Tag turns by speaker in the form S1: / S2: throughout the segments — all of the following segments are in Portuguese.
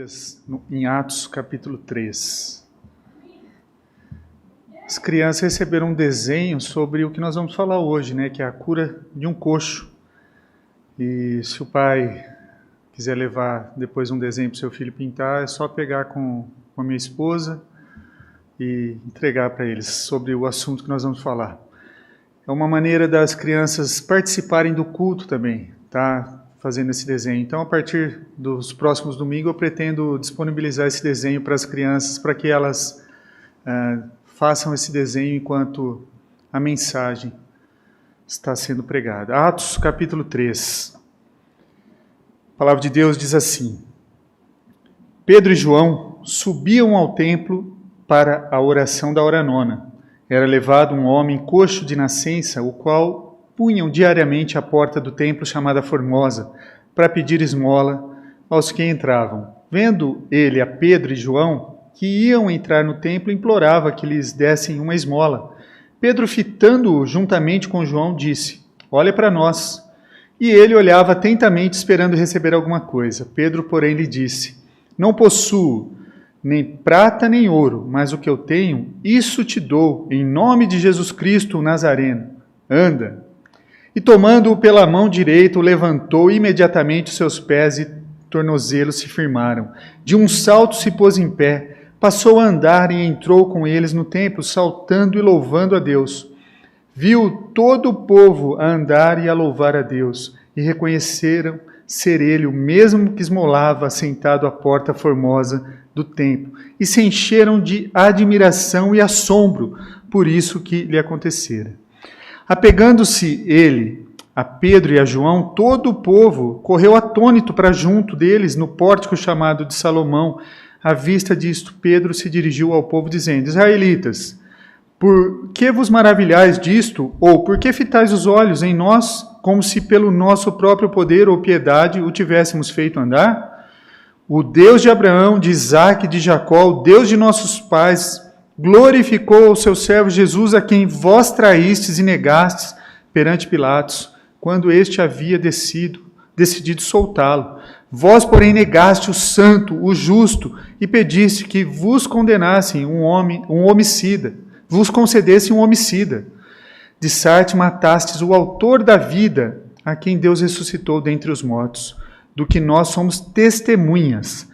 S1: Bíblias em Atos, capítulo 3. As crianças receberam um desenho sobre o que nós vamos falar hoje, né? Que é a cura de um coxo. E se o pai quiser levar depois um desenho para o seu filho pintar, é só pegar com a minha esposa e entregar para eles sobre o assunto que nós vamos falar. É uma maneira das crianças participarem do culto também, tá? Fazendo esse desenho. Então, a partir dos próximos domingos, eu pretendo disponibilizar esse desenho para as crianças, para que elas façam esse desenho enquanto a mensagem está sendo pregada. Atos, capítulo 3. A palavra de Deus diz assim: Pedro e João subiam ao templo para a oração da hora nona. Era levado um homem coxo de nascença, o qual punham diariamente à porta do templo chamada Formosa, para pedir esmola aos que entravam. Vendo ele a Pedro e João, que iam entrar no templo, implorava que lhes dessem uma esmola. Pedro, fitando-o juntamente com João, disse: Olha para nós. E ele olhava atentamente, esperando receber alguma coisa. Pedro, porém, lhe disse: Não possuo nem prata nem ouro, mas o que eu tenho, isso te dou, em nome de Jesus Cristo, o Nazareno. Anda. E tomando-o pela mão direita, o levantou, e imediatamente os seus pés e tornozelos se firmaram. De um salto se pôs em pé, passou a andar e entrou com eles no templo, saltando e louvando a Deus. Viu todo o povo a andar e a louvar a Deus, e reconheceram ser ele o mesmo que esmolava sentado à porta formosa do templo, e se encheram de admiração e assombro por isso que lhe acontecera. Apegando-se ele a Pedro e a João, todo o povo correu atônito para junto deles, no pórtico chamado de Salomão. À vista disto, Pedro se dirigiu ao povo, dizendo: Israelitas, por que vos maravilhais disto? Ou por que fitais os olhos em nós, como se pelo nosso próprio poder ou piedade o tivéssemos feito andar? O Deus de Abraão, de Isaque e de Jacó, o Deus de nossos pais, glorificou o seu servo Jesus, a quem vós traístes e negastes perante Pilatos, quando este havia decidido soltá-lo. Vós, porém, negaste o santo, o justo, e pediste que vos condenassem um homicida, vos concedessem um homicida. De Sarte matastes o autor da vida, a quem Deus ressuscitou dentre os mortos, do que nós somos testemunhas.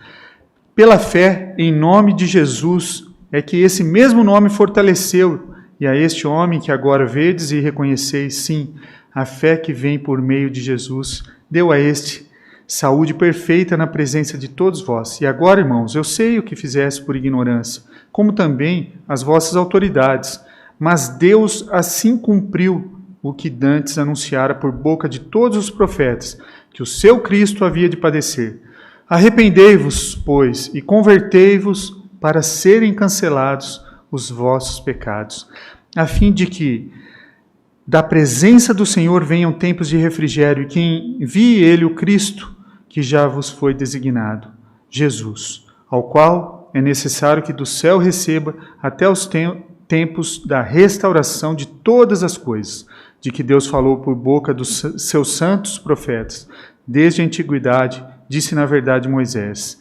S1: Pela fé, em nome de Jesus, é que esse mesmo nome fortaleceu, e a este homem que agora vedes e reconheceis, sim, a fé que vem por meio de Jesus, deu a este saúde perfeita na presença de todos vós. E agora, irmãos, eu sei o que fizeste por ignorância, como também as vossas autoridades, mas Deus assim cumpriu o que dantes anunciara por boca de todos os profetas, que o seu Cristo havia de padecer. Arrependei-vos, pois, e convertei-vos para serem cancelados os vossos pecados, a fim de que da presença do Senhor venham tempos de refrigério, e que envie ele o Cristo, que já vos foi designado, Jesus, ao qual é necessário que do céu receba até os tempos da restauração de todas as coisas, de que Deus falou por boca dos seus santos profetas, desde a antiguidade, disse na verdade Moisés: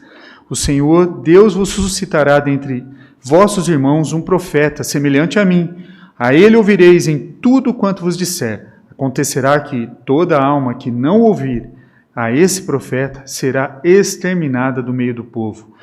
S1: O Senhor Deus vos suscitará dentre vossos irmãos um profeta, semelhante a mim. A ele ouvireis em tudo quanto vos disser. Acontecerá que toda alma que não ouvir a esse profeta será exterminada do meio do povo.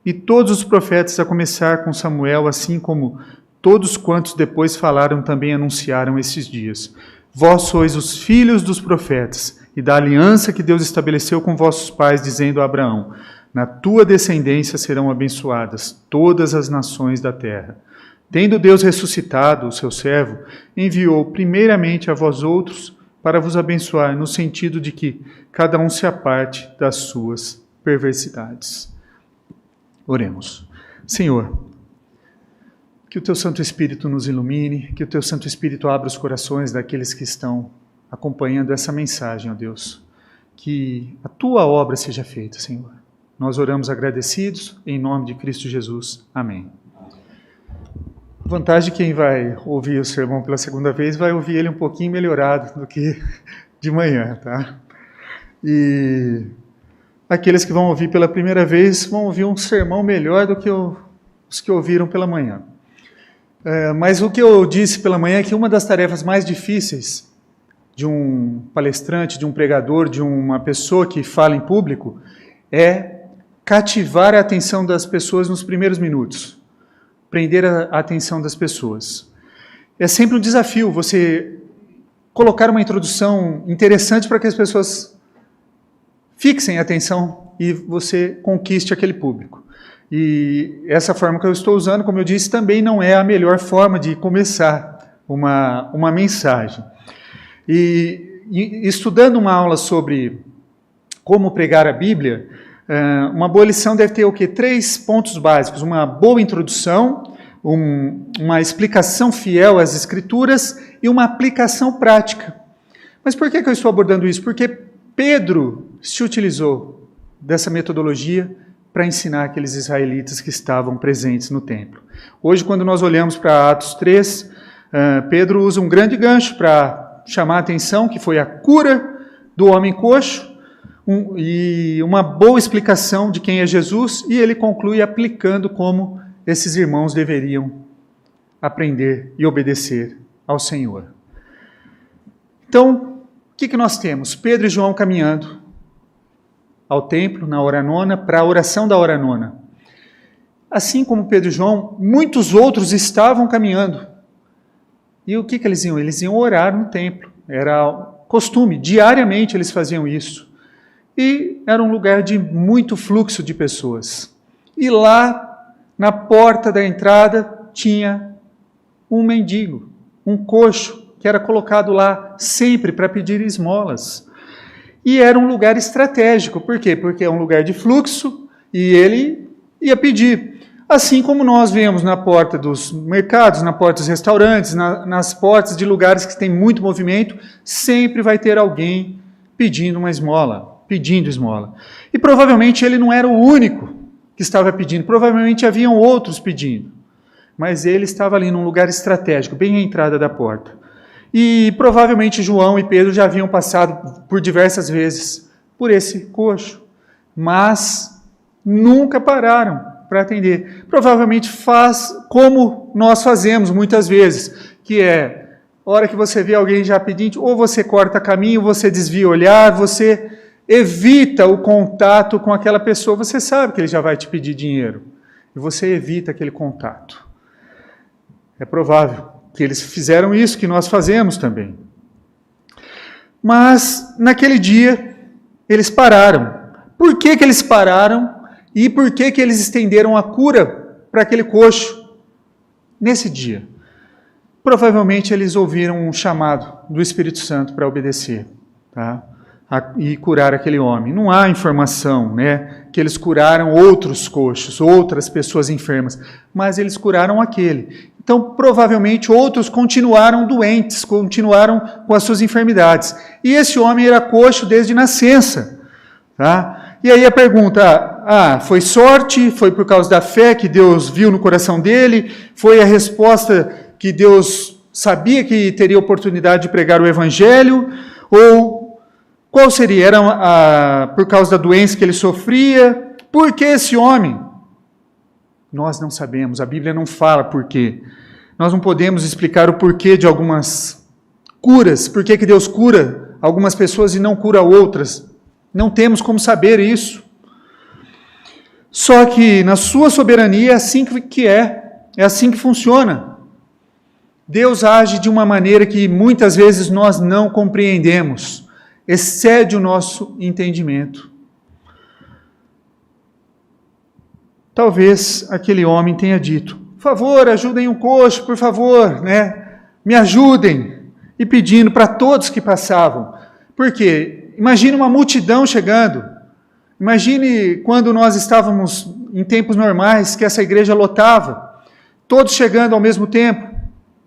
S1: E todos os profetas, a começar com Samuel, assim como todos quantos depois falaram, também anunciaram esses dias. Vós sois os filhos dos profetas e da aliança que Deus estabeleceu com vossos pais, dizendo a Abraão: Na tua descendência serão abençoadas todas as nações da terra. Tendo Deus ressuscitado o seu servo, enviou primeiramente a vós outros para vos abençoar, no sentido de que cada um se aparte das suas perversidades. Oremos. Senhor, que o teu Santo Espírito nos ilumine, que o teu Santo Espírito abra os corações daqueles que estão acompanhando essa mensagem, ó Deus. Que a tua obra seja feita, Senhor. Nós oramos agradecidos, em nome de Cristo Jesus. Amém. A vantagem de quem vai ouvir o sermão pela segunda vez vai ouvir ele um pouquinho melhorado do que de manhã, tá? E aqueles que vão ouvir pela primeira vez vão ouvir um sermão melhor do que os que ouviram pela manhã. Mas o que eu disse pela manhã é que uma das tarefas mais difíceis de um palestrante, de um pregador, de uma pessoa que fala em público, é cativar a atenção das pessoas nos primeiros minutos, prender a atenção das pessoas. É sempre um desafio você colocar uma introdução interessante para que as pessoas fixem a atenção e você conquiste aquele público. E essa forma que eu estou usando, como eu disse, também não é a melhor forma de começar uma mensagem. E estudando uma aula sobre como pregar a Bíblia, uma boa lição deve ter o quê? 3 pontos básicos: uma boa introdução, uma explicação fiel às Escrituras e uma aplicação prática. Mas por que eu estou abordando isso? Porque Pedro se utilizou dessa metodologia para ensinar aqueles israelitas que estavam presentes no templo. Hoje, quando nós olhamos para Atos 3, Pedro usa um grande gancho para chamar a atenção, que foi a cura do homem coxo, e uma boa explicação de quem é Jesus, e ele conclui aplicando como esses irmãos deveriam aprender e obedecer ao Senhor. Então, o que nós temos? Pedro e João caminhando ao templo, na hora nona, para a oração da hora nona. Assim como Pedro e João, muitos outros estavam caminhando. E o que eles iam? Eles iam orar no templo. Era costume, diariamente eles faziam isso. E era um lugar de muito fluxo de pessoas. E lá, na porta da entrada, tinha um mendigo, um coxo, que era colocado lá sempre para pedir esmolas. E era um lugar estratégico. Por quê? Porque é um lugar de fluxo e ele ia pedir. Assim como nós vemos na porta dos mercados, na porta dos restaurantes, nas portas de lugares que tem muito movimento, sempre vai ter alguém pedindo uma esmola, pedindo esmola. E provavelmente ele não era o único que estava pedindo, provavelmente haviam outros pedindo. Mas ele estava ali num lugar estratégico, bem à entrada da porta. E provavelmente João e Pedro já haviam passado por diversas vezes por esse coxo, mas nunca pararam para atender. Provavelmente faz como nós fazemos muitas vezes, que é, a hora que você vê alguém já pedindo, ou você corta caminho, você desvia o olhar, você evita o contato com aquela pessoa, você sabe que ele já vai te pedir dinheiro, e você evita aquele contato. É provável que eles fizeram isso, que nós fazemos também. Mas, naquele dia, eles pararam. Por que eles pararam? E por que eles estenderam a cura para aquele coxo nesse dia? Provavelmente eles ouviram um chamado do Espírito Santo para obedecer, tá? E curar aquele homem. Não há informação, né, que eles curaram outros coxos, outras pessoas enfermas, mas eles curaram aquele. Então, provavelmente, outros continuaram doentes, continuaram com as suas enfermidades. E esse homem era coxo desde nascença. Tá? E aí a pergunta, foi sorte? Foi por causa da fé que Deus viu no coração dele? Foi a resposta que Deus sabia que teria oportunidade de pregar o Evangelho? Ou qual seria? Era por causa da doença que ele sofria? Por que esse homem? Nós não sabemos, a Bíblia não fala por quê. Nós não podemos explicar o porquê de algumas curas, por que Deus cura algumas pessoas e não cura outras. Não temos como saber isso. Só que na sua soberania é assim que é assim que funciona. Deus age de uma maneira que muitas vezes nós não compreendemos, excede o nosso entendimento. Talvez aquele homem tenha dito, por favor, ajudem um coxo, por favor, né? Me ajudem. E pedindo para todos que passavam. Por quê? Imagine uma multidão chegando. Imagine quando nós estávamos em tempos normais, que essa igreja lotava. Todos chegando ao mesmo tempo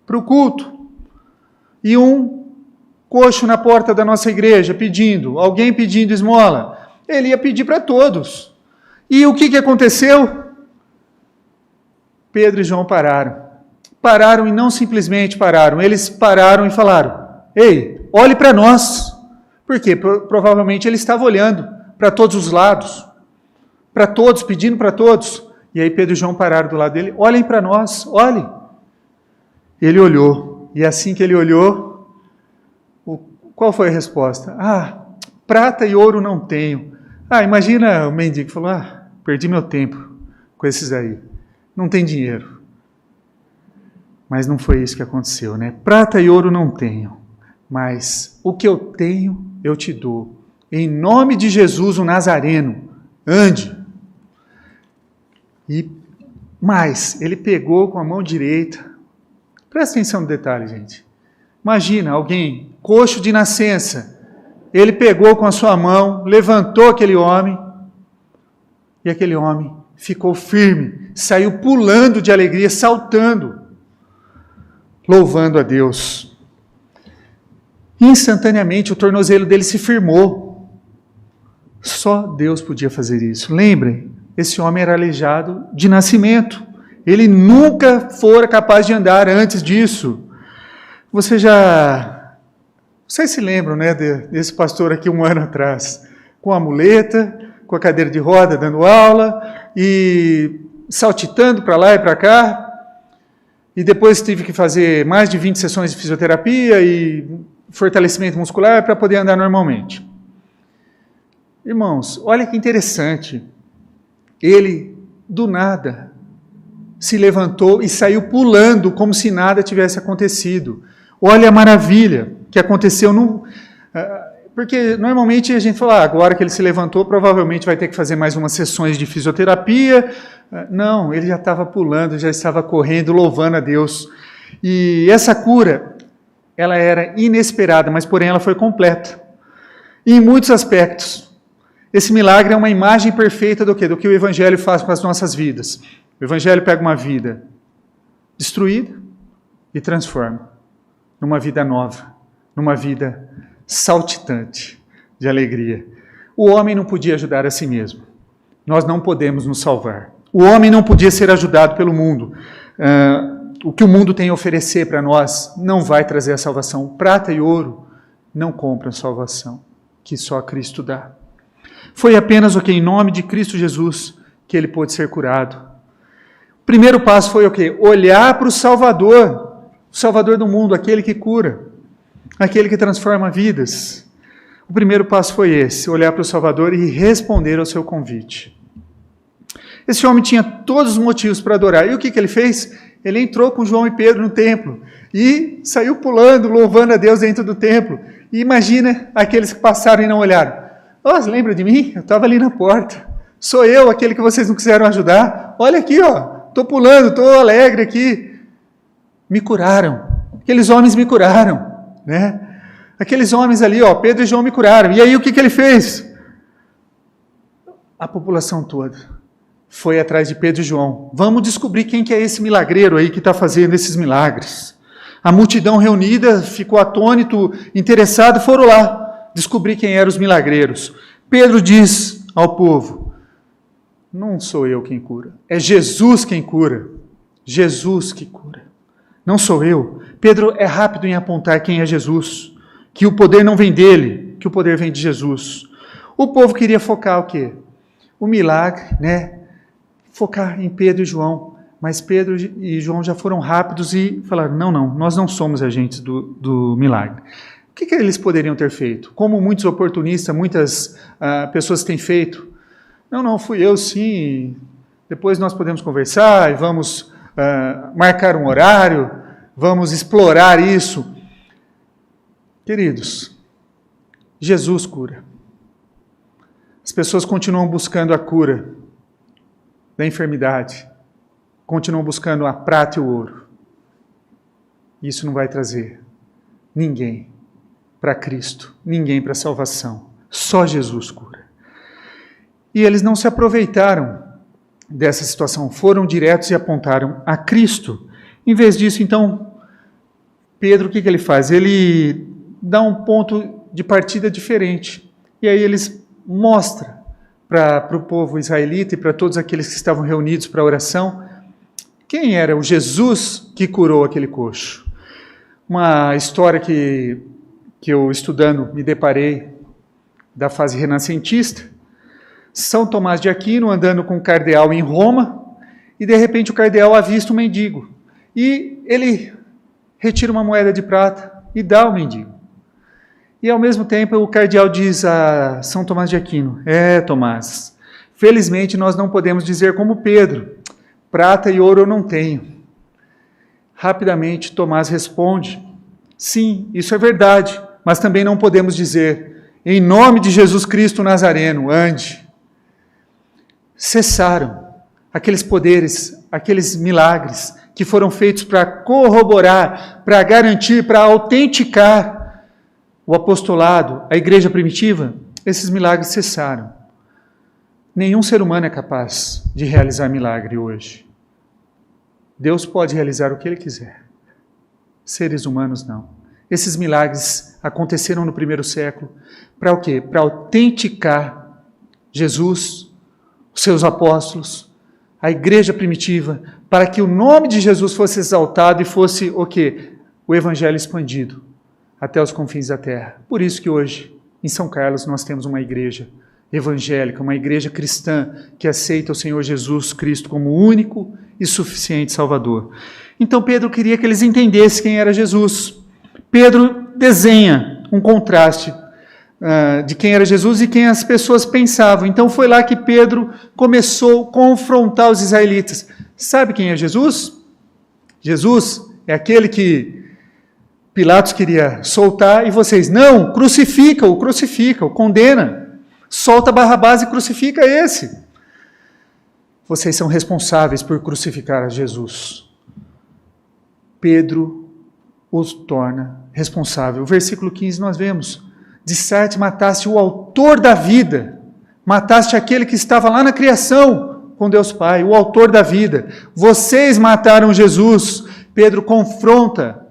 S1: para o culto. E um coxo na porta da nossa igreja pedindo, alguém pedindo esmola. Ele ia pedir para todos. E o que aconteceu? Pedro e João pararam. Pararam e não simplesmente pararam. Eles pararam e falaram, ei, olhe para nós. Por quê? Provavelmente ele estava olhando para todos os lados, para todos, pedindo para todos. E aí Pedro e João pararam do lado dele, olhem para nós, olhem. Ele olhou, e assim que ele olhou, qual foi a resposta? Prata e ouro não tenho. Imagina o mendigo que falou, perdi meu tempo com esses aí, não tem dinheiro. Mas não foi isso que aconteceu, né? Prata e ouro não tenho, mas o que eu tenho, eu te dou. Em nome de Jesus, o Nazareno, ande. E mais, ele pegou com a mão direita. Presta atenção no detalhe, gente. Imagina alguém, coxo de nascença, ele pegou com a sua mão, levantou aquele homem, e aquele homem ficou firme, saiu pulando de alegria, saltando, louvando a Deus. Instantaneamente o tornozelo dele se firmou. Só Deus podia fazer isso. Lembrem, esse homem era aleijado de nascimento. Ele nunca fora capaz de andar antes disso. Vocês se lembram, né, desse pastor aqui 1 ano atrás, com a muleta, com a cadeira de roda, dando aula, e saltitando para lá e para cá, e depois tive que fazer mais de 20 sessões de fisioterapia e fortalecimento muscular para poder andar normalmente. Irmãos, olha que interessante. Ele, do nada, se levantou e saiu pulando como se nada tivesse acontecido. Olha a maravilha que aconteceu. Porque normalmente a gente fala, agora que ele se levantou, provavelmente vai ter que fazer mais umas sessões de fisioterapia. Não, ele já estava pulando, já estava correndo, louvando a Deus. E essa cura, ela era inesperada, mas porém ela foi completa. E em muitos aspectos. Esse milagre é uma imagem perfeita do quê? Do que o Evangelho faz com as nossas vidas. O Evangelho pega uma vida destruída e transforma numa vida nova, numa vida saltitante de alegria. O homem não podia ajudar a si mesmo. Nós não podemos nos salvar. O homem não podia ser ajudado pelo mundo. O que o mundo tem a oferecer para nós não vai trazer a salvação. Prata e ouro não compram salvação, que só Cristo dá. Foi apenas o que, em nome de Cristo Jesus, que ele pôde ser curado. O primeiro passo foi o quê? Olhar para o Salvador do mundo, aquele que cura, aquele que transforma vidas. O primeiro passo foi esse, olhar para o Salvador e responder ao seu convite. Esse homem tinha todos os motivos para adorar. E o que ele fez? Ele entrou com João e Pedro no templo e saiu pulando, louvando a Deus dentro do templo. E imagina aqueles que passaram e não olharam. Você lembra de mim? Eu estava ali na porta. Sou eu, aquele que vocês não quiseram ajudar. Olha aqui, estou pulando, estou alegre aqui. Me curaram. Aqueles homens me curaram, né? Aqueles homens ali, Pedro e João me curaram. E aí o que ele fez? A população toda foi atrás de Pedro e João. Vamos descobrir quem que é esse milagreiro aí que está fazendo esses milagres. A multidão reunida ficou atônito, interessado, foram lá descobrir quem eram os milagreiros. Pedro diz ao povo, não sou eu quem cura, é Jesus quem cura. Jesus que cura. Não sou eu. Pedro é rápido em apontar quem é Jesus, que o poder não vem dele, que o poder vem de Jesus. O povo queria focar o quê? O milagre, né? Focar em Pedro e João, mas Pedro e João já foram rápidos e falaram, não, nós não somos agentes do milagre. O que eles poderiam ter feito? Como muitos oportunistas, muitas pessoas têm feito. Não, fui eu sim, depois nós podemos conversar e vamos marcar um horário, vamos explorar isso. Queridos, Jesus cura. As pessoas continuam buscando a cura da enfermidade, continuam buscando a prata e o ouro. Isso não vai trazer ninguém para Cristo, ninguém para a salvação. Só Jesus cura. E eles não se aproveitaram dessa situação, foram diretos e apontaram a Cristo. Em vez disso, então, Pedro, o que ele faz? Ele dá um ponto de partida diferente. E aí eles mostram para o povo israelita e para todos aqueles que estavam reunidos para a oração, quem era o Jesus que curou aquele coxo. Uma história que eu estudando me deparei da fase renascentista, São Tomás de Aquino andando com o cardeal em Roma, e de repente o cardeal avista um mendigo. E ele retira uma moeda de prata e dá ao mendigo. E ao mesmo tempo o cardeal diz a São Tomás de Aquino: Tomás, felizmente nós não podemos dizer como Pedro, prata e ouro eu não tenho. Rapidamente Tomás responde: sim, isso é verdade, mas também não podemos dizer, em nome de Jesus Cristo Nazareno, ande. Cessaram aqueles poderes, aqueles milagres que foram feitos para corroborar, para garantir, para autenticar o apostolado, a igreja primitiva. Esses milagres cessaram. Nenhum ser humano é capaz de realizar milagre hoje. Deus pode realizar o que Ele quiser. Seres humanos não. Esses milagres aconteceram no primeiro século. Para o quê? Para autenticar Jesus, os seus apóstolos, a igreja primitiva, para que o nome de Jesus fosse exaltado e fosse o quê? O evangelho expandido até os confins da terra. Por isso que hoje, em São Carlos, nós temos uma igreja evangélica, uma igreja cristã que aceita o Senhor Jesus Cristo como único e suficiente Salvador. Então Pedro queria que eles entendessem quem era Jesus. Pedro desenha um contraste de quem era Jesus e quem as pessoas pensavam. Então foi lá que Pedro começou a confrontar os israelitas. Sabe quem é Jesus? Jesus é aquele que Pilatos queria soltar e vocês, não, crucifica-o, condena. Solta Barrabás e crucifica esse. Vocês são responsáveis por crucificar a Jesus. Pedro os torna responsável. O versículo 15 nós vemos: disseste, mataste o autor da vida, mataste aquele que estava lá na criação com Deus Pai, o autor da vida. Vocês mataram Jesus. Pedro confronta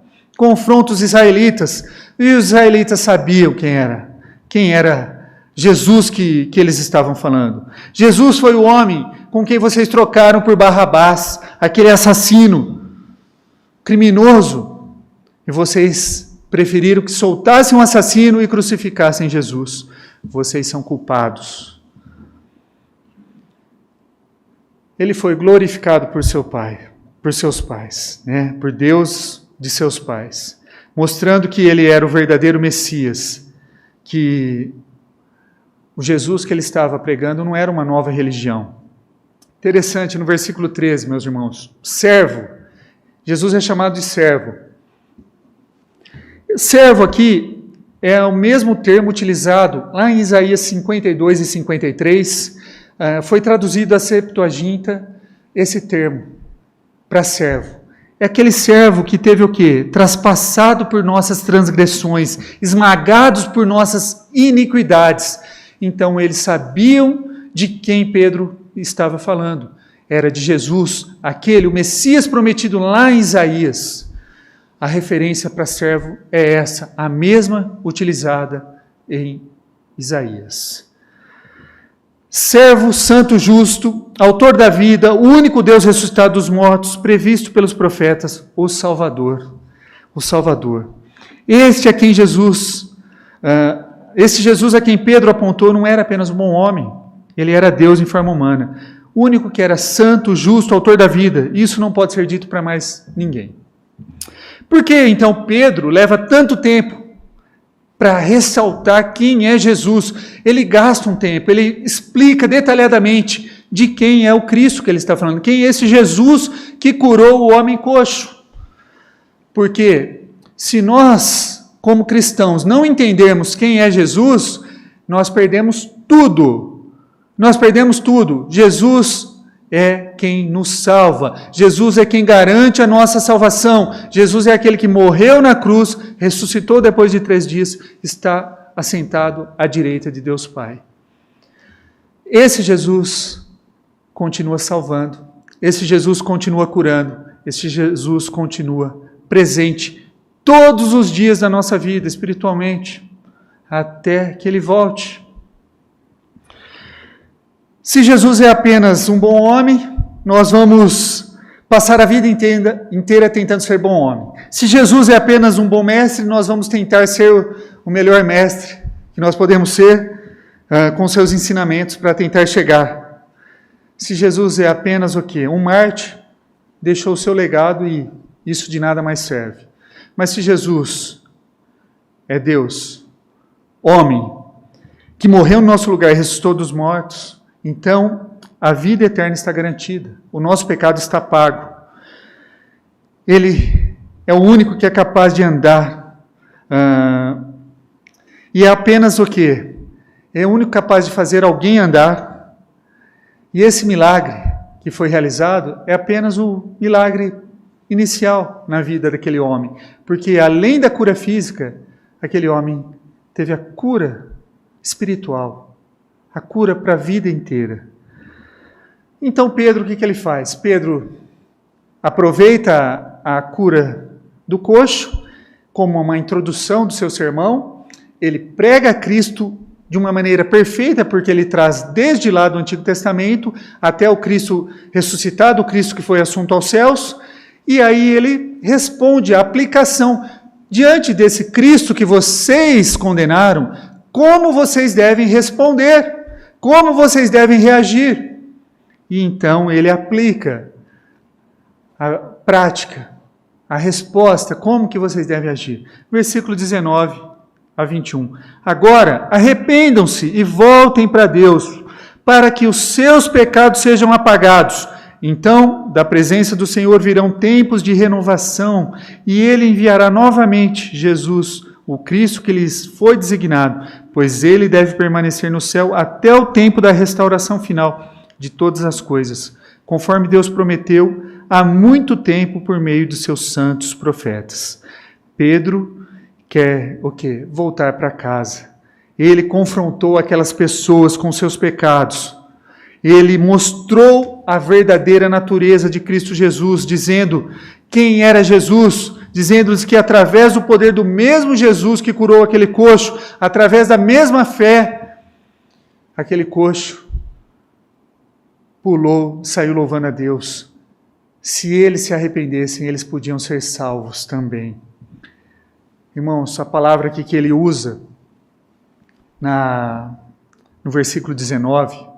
S1: os israelitas, e os israelitas sabiam quem era Jesus que eles estavam falando. Jesus foi o homem com quem vocês trocaram por Barrabás, aquele assassino, criminoso, e vocês preferiram que soltassem um assassino e crucificassem Jesus. Vocês são culpados. Ele foi glorificado por seu pai, por seus pais, né? Por Deus de seus pais, mostrando que ele era o verdadeiro Messias, que o Jesus que ele estava pregando não era uma nova religião. Interessante, no versículo 13, meus irmãos, servo. Jesus é chamado de servo. Servo aqui é o mesmo termo utilizado lá em Isaías 52 e 53, foi traduzido a Septuaginta, esse termo, para servo. É aquele servo que teve o quê? Traspassado por nossas transgressões, esmagados por nossas iniquidades. Então eles sabiam de quem Pedro estava falando. Era de Jesus, o Messias prometido lá em Isaías. A referência para servo é essa, a mesma utilizada em Isaías. Servo, santo, justo, autor da vida, o único Deus ressuscitado dos mortos, previsto pelos profetas, o Salvador. O Salvador. Este Jesus a quem Pedro apontou não era apenas um bom homem, ele era Deus em forma humana. O único que era santo, justo, autor da vida. Isso não pode ser dito para mais ninguém. Por que então Pedro leva tanto tempo para ressaltar quem é Jesus? Ele gasta um tempo, ele explica detalhadamente de quem é o Cristo que ele está falando, quem é esse Jesus que curou o homem coxo. Porque se nós, como cristãos, não entendermos quem é Jesus, nós perdemos tudo. Nós perdemos tudo. Jesus é quem nos salva. Jesus é quem garante a nossa salvação. Jesus é aquele que morreu na cruz, ressuscitou depois de 3 dias, está assentado à direita de Deus Pai. Esse Jesus continua salvando. Esse Jesus continua curando. Esse Jesus continua presente todos os dias da nossa vida, espiritualmente, até que Ele volte. Se Jesus é apenas um bom homem, nós vamos passar a vida inteira tentando ser bom homem. Se Jesus é apenas um bom mestre, nós vamos tentar ser o melhor mestre que nós podemos ser, com seus ensinamentos para tentar chegar. Se Jesus é apenas o quê? Um Marte, deixou o seu legado e isso de nada mais serve. Mas se Jesus é Deus, homem, que morreu no nosso lugar e ressuscitou dos mortos, então a vida eterna está garantida. O nosso pecado está pago. Ele é o único que é capaz de andar. E é apenas o quê? É o único capaz de fazer alguém andar. E esse milagre que foi realizado é apenas o milagre inicial na vida daquele homem. Porque além da cura física, aquele homem teve a cura espiritual, a cura para a vida inteira. Então Pedro, o que ele faz? Pedro aproveita a cura do coxo como uma introdução do seu sermão. Ele prega a Cristo de uma maneira perfeita, porque ele traz desde lá do Antigo Testamento até o Cristo ressuscitado, o Cristo que foi assunto aos céus, e aí ele responde a aplicação diante desse Cristo que vocês condenaram, como vocês devem responder, como vocês devem reagir. E então ele aplica a prática, a resposta, como que vocês devem agir. Versículo 19 a 21. Agora, arrependam-se e voltem para Deus, para que os seus pecados sejam apagados. Então, da presença do Senhor virão tempos de renovação, e Ele enviará novamente Jesus, o Cristo que lhes foi designado, pois Ele deve permanecer no céu até o tempo da restauração final de todas as coisas, conforme Deus prometeu há muito tempo por meio dos seus santos profetas. Pedro quer o quê? Voltar para casa. Ele confrontou aquelas pessoas com seus pecados. Ele mostrou a verdadeira natureza de Cristo Jesus, dizendo quem era Jesus, dizendo-lhes que através do poder do mesmo Jesus que curou aquele coxo, através da mesma fé, aquele coxo pulou, saiu louvando a Deus. Se eles se arrependessem, eles podiam ser salvos também. Irmãos, a palavra aqui que ele usa no versículo 19,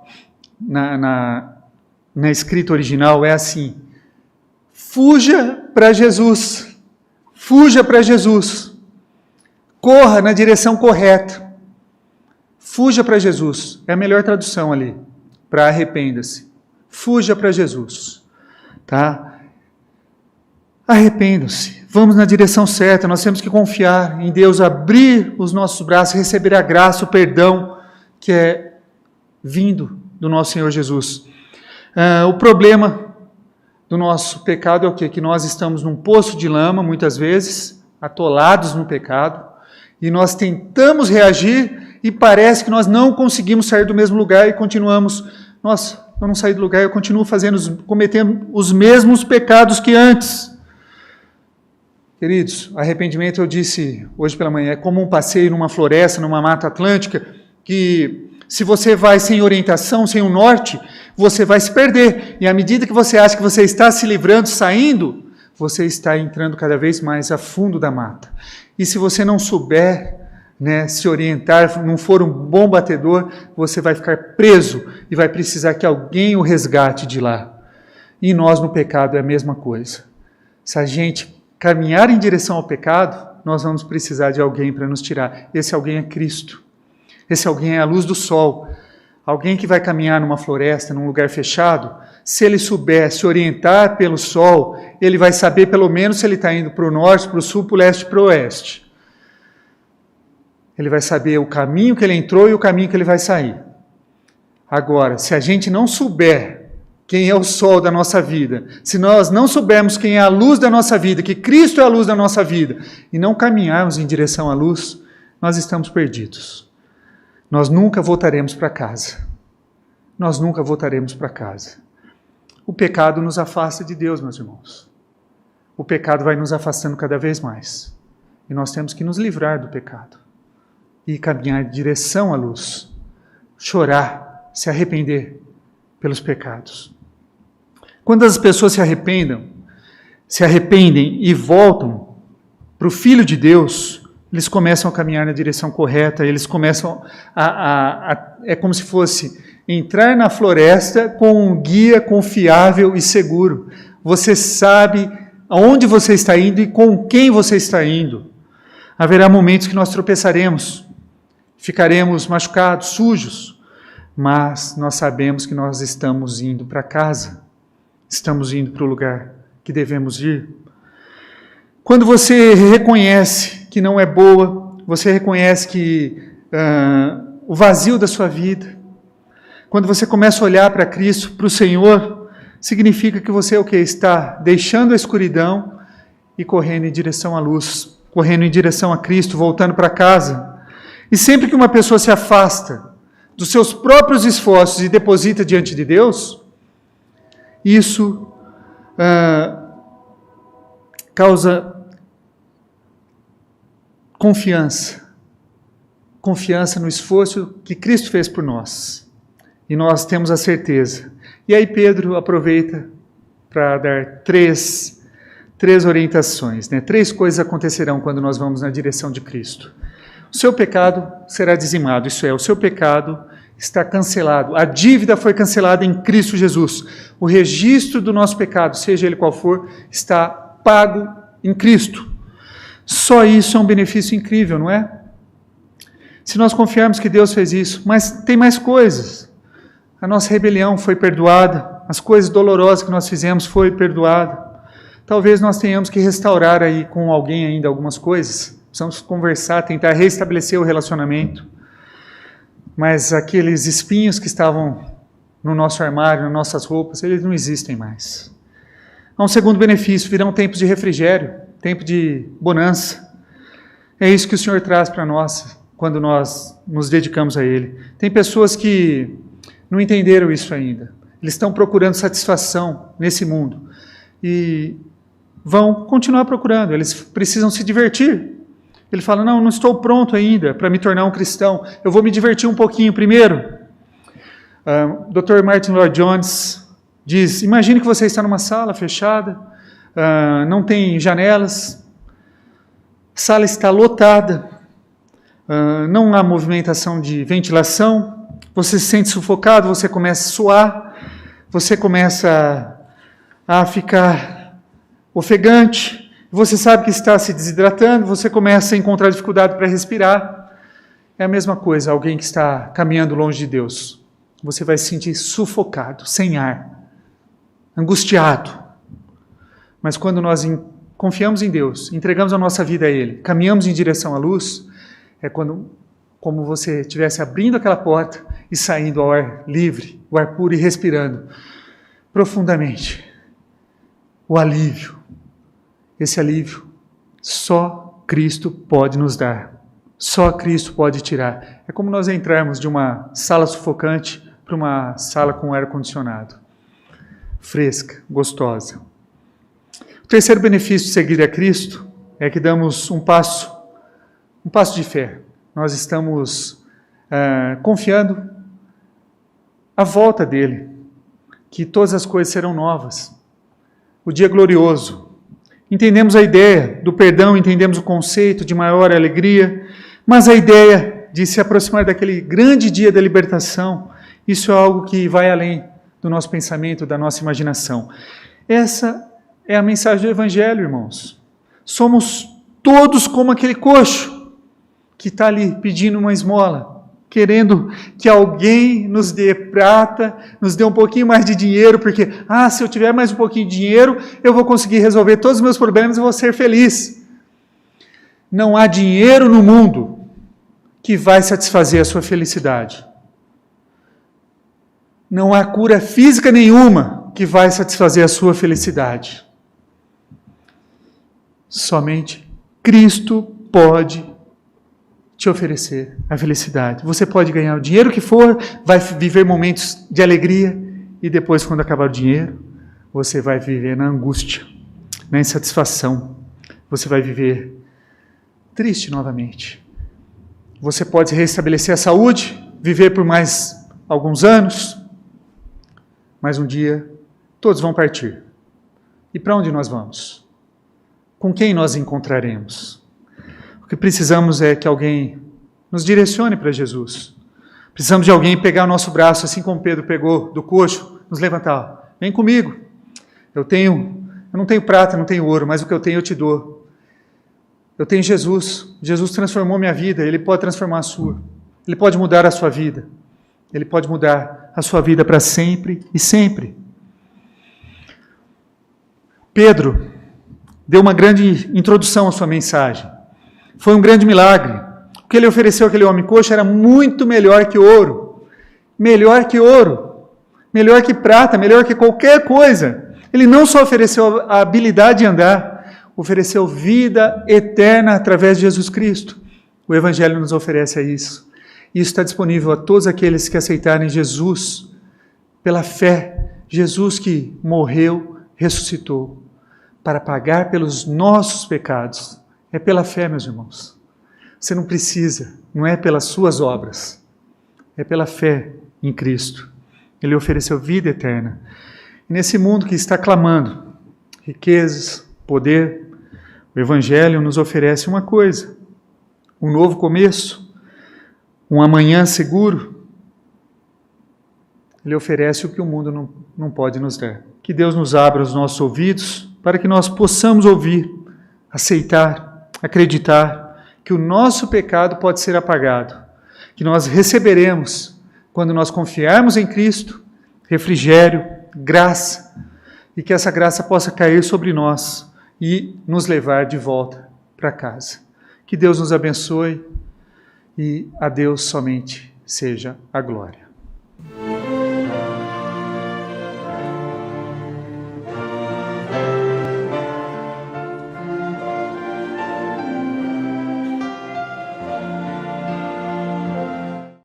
S1: na escrita original, é assim: fuja para Jesus, fuja para Jesus, corra na direção correta, fuja para Jesus, é a melhor tradução ali, para arrependa-se, fuja para Jesus, tá? Arrependam-se, vamos na direção certa, nós temos que confiar em Deus, abrir os nossos braços, receber a graça, o perdão que é vindo do nosso Senhor Jesus. O problema do nosso pecado é o quê? Que nós estamos num poço de lama, muitas vezes, atolados no pecado, e nós tentamos reagir e parece que nós não conseguimos sair do mesmo lugar e continuamos, nossa, eu não saí do lugar, eu continuo cometendo os mesmos pecados que antes. Queridos, arrependimento, eu disse hoje pela manhã, é como um passeio numa floresta, numa mata atlântica, que se você vai sem orientação, sem um norte, você vai se perder. E à medida que você acha que você está se livrando, saindo, você está entrando cada vez mais a fundo da mata. E se você não souber, se orientar, não for um bom batedor, você vai ficar preso e vai precisar que alguém o resgate de lá. E nós no pecado é a mesma coisa. Se a gente caminhar em direção ao pecado, nós vamos precisar de alguém para nos tirar. Esse alguém é Cristo. Esse alguém é a luz do sol. Alguém que vai caminhar numa floresta, num lugar fechado, se ele souber se orientar pelo sol, ele vai saber pelo menos se ele está indo para o norte, para o sul, para o leste, para o oeste. Ele vai saber o caminho que ele entrou e o caminho que ele vai sair. Agora, se a gente não souber quem é o sol da nossa vida, se nós não soubermos quem é a luz da nossa vida, que Cristo é a luz da nossa vida, e não caminharmos em direção à luz, nós estamos perdidos. Nós nunca voltaremos para casa. Nós nunca voltaremos para casa. O pecado nos afasta de Deus, meus irmãos. O pecado vai nos afastando cada vez mais. E nós temos que nos livrar do pecado. E caminhar em direção à luz. Chorar, se arrepender pelos pecados. Quando as pessoas se arrependem e voltam para o Filho de Deus, eles começam a caminhar na direção correta, eles começam é como se fosse entrar na floresta com um guia confiável e seguro. Você sabe aonde você está indo e com quem você está indo. Haverá momentos que nós tropeçaremos, ficaremos machucados, sujos, mas nós sabemos que nós estamos indo para casa, estamos indo para o lugar que devemos ir. Quando você reconhece que não é boa, você reconhece que o vazio da sua vida, quando você começa a olhar para Cristo, para o Senhor, significa que você está deixando a escuridão e correndo em direção à luz, correndo em direção a Cristo, voltando para casa. E sempre que uma pessoa se afasta dos seus próprios esforços e deposita diante de Deus, isso causa confiança no esforço que Cristo fez por nós. E nós temos a certeza. E aí Pedro aproveita para dar três orientações, né? 3 coisas acontecerão quando nós vamos na direção de Cristo. O seu pecado será dizimado, isso é, o seu pecado está cancelado. A dívida foi cancelada em Cristo Jesus. O registro do nosso pecado, seja ele qual for, está pago em Cristo. Só isso é um benefício incrível, não é? Se nós confiarmos que Deus fez isso, mas tem mais coisas. A nossa rebelião foi perdoada, as coisas dolorosas que nós fizemos foi perdoada. Talvez nós tenhamos que restaurar aí com alguém ainda algumas coisas. Precisamos conversar, tentar restabelecer o relacionamento. Mas aqueles espinhos que estavam no nosso armário, nas nossas roupas, eles não existem mais. Há um segundo benefício, virão tempos de refrigério, tempo de bonança. É isso que o Senhor traz para nós, quando nós nos dedicamos a Ele. Tem pessoas que não entenderam isso ainda. Eles estão procurando satisfação nesse mundo. E vão continuar procurando, eles precisam se divertir. Ele fala, não estou pronto ainda para me tornar um cristão, eu vou me divertir um pouquinho primeiro. Dr. Martin Lloyd-Jones diz, imagine que você está numa sala fechada, não tem janelas, a sala está lotada, não há movimentação de ventilação, você se sente sufocado, você começa a suar, você começa a ficar ofegante, você sabe que está se desidratando, você começa a encontrar dificuldade para respirar. É a mesma coisa, alguém que está caminhando longe de Deus. Você vai se sentir sufocado, sem ar, angustiado. Mas quando nós confiamos em Deus, entregamos a nossa vida a Ele, caminhamos em direção à luz, é como você estivesse abrindo aquela porta e saindo ao ar livre, o ar puro e respirando profundamente. O alívio. Esse alívio só Cristo pode nos dar. Só Cristo pode tirar. É como nós entrarmos de uma sala sufocante para uma sala com ar-condicionado. Fresca, gostosa. O terceiro benefício de seguir a Cristo é que damos um passo de fé. Nós estamos confiando à volta dele, que todas as coisas serão novas. O dia glorioso. Entendemos a ideia do perdão, entendemos o conceito de maior alegria, mas a ideia de se aproximar daquele grande dia da libertação, isso é algo que vai além do nosso pensamento, da nossa imaginação. Essa é a mensagem do Evangelho, irmãos. Somos todos como aquele coxo que está ali pedindo uma esmola, querendo que alguém nos dê prata, nos dê um pouquinho mais de dinheiro, porque, se eu tiver mais um pouquinho de dinheiro, eu vou conseguir resolver todos os meus problemas e vou ser feliz. Não há dinheiro no mundo que vai satisfazer a sua felicidade. Não há cura física nenhuma que vai satisfazer a sua felicidade. Somente Cristo pode te oferecer a felicidade. Você pode ganhar o dinheiro que for, vai viver momentos de alegria e depois, quando acabar o dinheiro, você vai viver na angústia, na insatisfação. Você vai viver triste novamente. Você pode restabelecer a saúde, viver por mais alguns anos, mas um dia todos vão partir. E para onde nós vamos? Com quem nós encontraremos? O que precisamos é que alguém nos direcione para Jesus. Precisamos de alguém pegar o nosso braço, assim como Pedro pegou do coxo, nos levantar. Vem comigo. Eu não tenho prata, não tenho ouro, mas o que eu tenho eu te dou. Eu tenho Jesus. Jesus transformou minha vida, Ele pode transformar a sua. Ele pode mudar a sua vida. Ele pode mudar a sua vida para sempre e sempre. Pedro deu uma grande introdução à sua mensagem. Foi um grande milagre. O que ele ofereceu àquele homem coxo era muito melhor que ouro. Melhor que ouro. Melhor que prata, melhor que qualquer coisa. Ele não só ofereceu a habilidade de andar, ofereceu vida eterna através de Jesus Cristo. O Evangelho nos oferece isso. Isso está disponível a todos aqueles que aceitarem Jesus pela fé. Jesus que morreu, ressuscitou para pagar pelos nossos pecados. É pela fé, meus irmãos. Você não precisa, não é pelas suas obras. É pela fé em Cristo. Ele ofereceu vida eterna. E nesse mundo que está clamando riquezas, poder, o Evangelho nos oferece uma coisa: um novo começo, um amanhã seguro. Ele oferece o que o mundo não pode nos dar. Que Deus nos abra os nossos ouvidos para que nós possamos ouvir, aceitar, acreditar que o nosso pecado pode ser apagado, que nós receberemos, quando nós confiarmos em Cristo, refrigério, graça, e que essa graça possa cair sobre nós e nos levar de volta para casa. Que Deus nos abençoe e a Deus somente seja a glória.